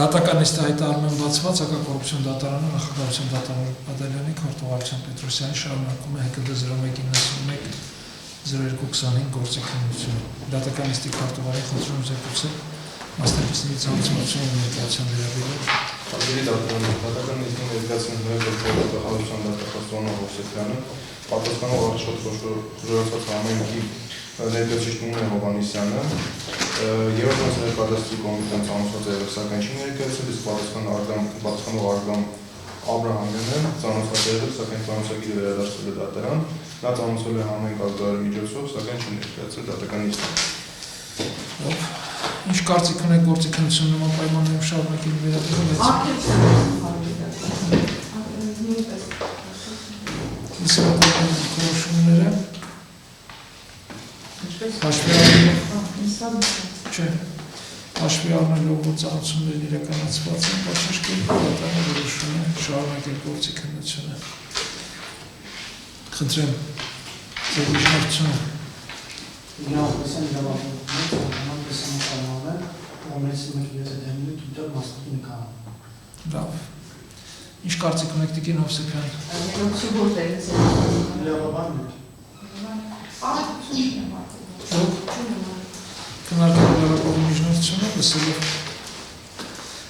Դատականիստը հայտարարում են բացված հակակոռուպցիոն դատարանը նախագահության դատարանի Պատելյանի Քարտուղարչյան Պետրոսյանի շարունակում է ՀԿԴ 0191-0225 գործի քննությունը։ Դատականիստի քարտուղարի խնդրում զեկուցել մասնակիցների ցանցությունների ներկայացան վերաբերյալ Ալբերի դատարանիստի ներկայացնում գլխավորության դատախազողն Հովսեփյանը պատասխանող առաջոտ խոշորացած համայնքի ներկայացուցիչն է Հովհաննիսյանը Երրորդ ներկայացուցիչ կոմիտեն ցանցված է սակայն չի ներկայացել իսկ պատասխանող Արգամ Աբրահամյանն ցանցված է սակայն ցանցագիրը վերադարձել է դատարան նա ցանցել է համայնք ազգային միջոցով սակայն չի ներկայացել դատականիստը Ինչ կարծիք ունեք գործի քննությունը նման պայմաններում շարունակելու վերաբերյալ Հաշվի առնելով որ ծանոթություններն իրականացված են, բացաշկել դատարանը որոշում է շարունակել գործի քննությունը։ Խնդրեմ, ձեր իշխանությունը Լավ։ Ինչ կարծիք ունեք Տիկին Հովսեփյան։ Քննարկել միջնորդությունը, լսելով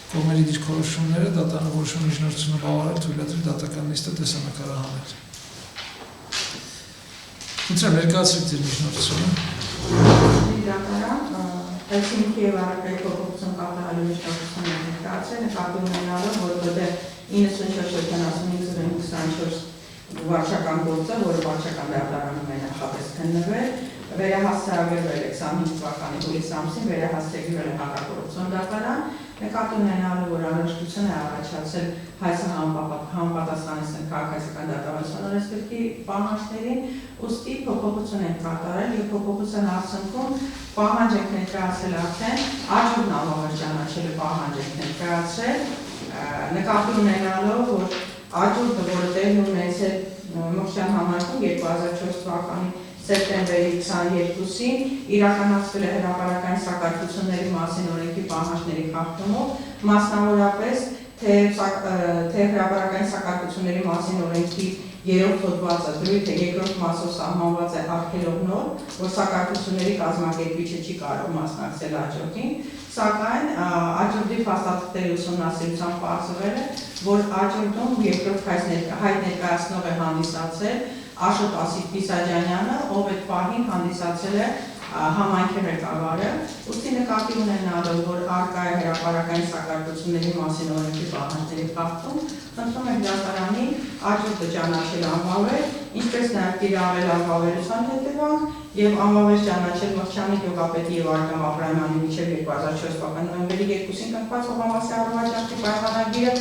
կողմերի դիրքորոշումները, դատարանը որոշում միջնորդությունը բավարարել թույլատրել դատականիստը տեսանկարահանել։ Խնդրեմ, ներկայացրեք ձեր միջնորդությունը։ Այսինքն եւ առարկայի փոփոխություն կատարելու միջնորդությունը ներկայացրել նկատի ունենալով, որ ԲԴ 94-75-24 վարչական գործը, որը վարչական դատարանում է նախապես քննվել, վերահասարակվել է 25 թվականի հուլիս ամսին, վերահասարակվել է հակակոռուպցիոն դատարան, նկատի ունենալով, որ անհրաժեշտություն է առաջացել հայցը համապատասխանեցնել քաղաքացիական դատավարության օրենսգրքի պահանջներին, ուստի փոփոխություն են կատարել եւ փոփոխության արդյունքում պահանջ ենք ներկայացել արդեն աճուրն անվավեր ճանաչելու պահանջ ենք ներկայացրել, նկատի ունենալով, որ աճուրը, որը տեղի ունեցել Մոխշյան համայնքում 2004 թվականի սեպտեմբերի 22-ին իրականացվել է հրապարակային սակարկությունների մասին օրենքի պահանջների խախտումով, մասնավորապես թե հրապարակային սակարկությունների մասին օրենքի 3-րդ հոդվածը դրույթը երկրորդ մասով սահմանված է արգելող նոր, որ սակարկությունների կազմակերպիչը չի կարող մասնակցել աճուրդին, սակայն աճուրդի փաստաթղթերի ուսումնասիրությամբ պարզվել է, որ աճուրդում երկրորդ հայտ ներկայացնող է հանդիսացել Աշոտ Ասիֆ Պիսաջանյանը, ով այդ պահին հանդիսացել է համայնքի ղեկավարը, ուստի նկատի ունենալով, որ առկա է հրապարակային սակարկությունների մասին օրենքի պահանջների խախտում, խնդրում ենք դատարանի աճուրդը ճանաչել անվավեր, ինչպես նաև կիրառել անվավերության հետևանք եւ անվավեր ճանաչել Մոխշյանի գյուղապետի եւ Արգամ Աբրահամյանի միջև 2004 թվականի նոյեմբերի 2-ին կնքված Հովհաննիսի առողջապահի պայմանագիրը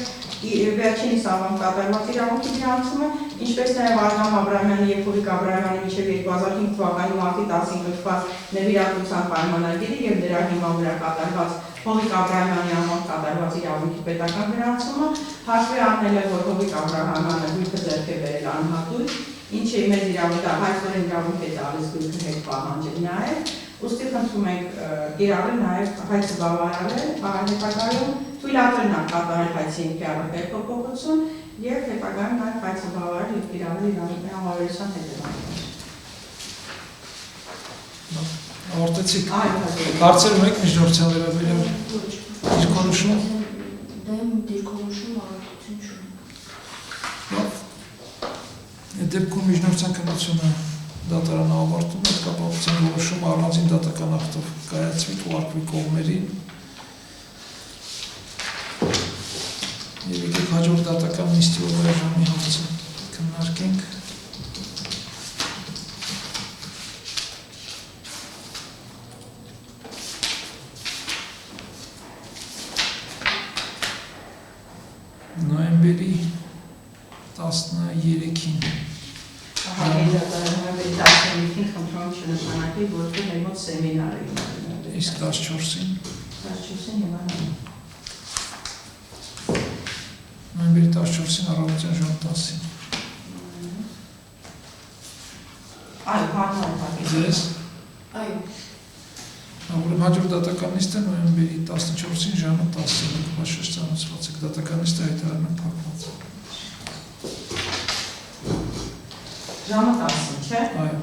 վերջինիս անվան կատարված իրավունքի գրանցումը, ինչպես նաև Արգամ Աբրահամյանի եւ Հովիկ Աբրահամյանի միջև 2005 թվականի մարտի 10-ին կնքված նվիրատվության պայմանագիրը եւ դրա հիման վրա կատարված Հովիկ Աբրահամյանի անվան կատարված իրավունքի պետական գրանցումը, հաշվի առնելով, որ Հովիկ Աբրահամյանը գույքը ձեռք է բերել անհատույց, ինչը մեծ հայտնորեն իրավունք է տալիս գույքը հետ պահանջել նաև, ուստի խնդրում ենք կիրառել նաև հայցը բավարարել, հետագայում թույլատրել նա կատարել հայցի հիմքի առարկայի փոփոխություն եւ հետագայում նաև հայցը բավարարել եւ կիրառել իրավունքի անվավերության հետևանքներ։ Ավարտեցիք։ Հարցեր ունեք միջնորդության վերաբերյալ դիրքորոշում։ Դիրքորոշում առողջություն չունենք։ Դեպքում միջնորդության քննությունը դատարանը ավարտում է, կապակցության որոշումը առանձին դատական ակտով կայացվի, ուղարկվի կողմերին։ Եվ եկեք հաջորդ դատական նիստի օրվա ժամի հարցը քննարկենք։ Նոյեմբերի 13-ին նոյեմբերի 13-ին խնդրում չնշանակի, որտեղ մեր մոտ սեմինար է ունենում։ Իսկ 14-ին 14-ին հիվանդանում։ Նոյեմբերի 14-ին առավոտյան ժամը 10-ին։ Այո, հարմար է։ Ձեզ։ Այո։ Ուրեմն հաջորդ դատական նիստը նոյեմբերի 14-ին ժամը 10-ին կբաշխանացված է դատական նիստը հայտարարում փակված։ Ժամը 10-ին, չէ՞։ Այո։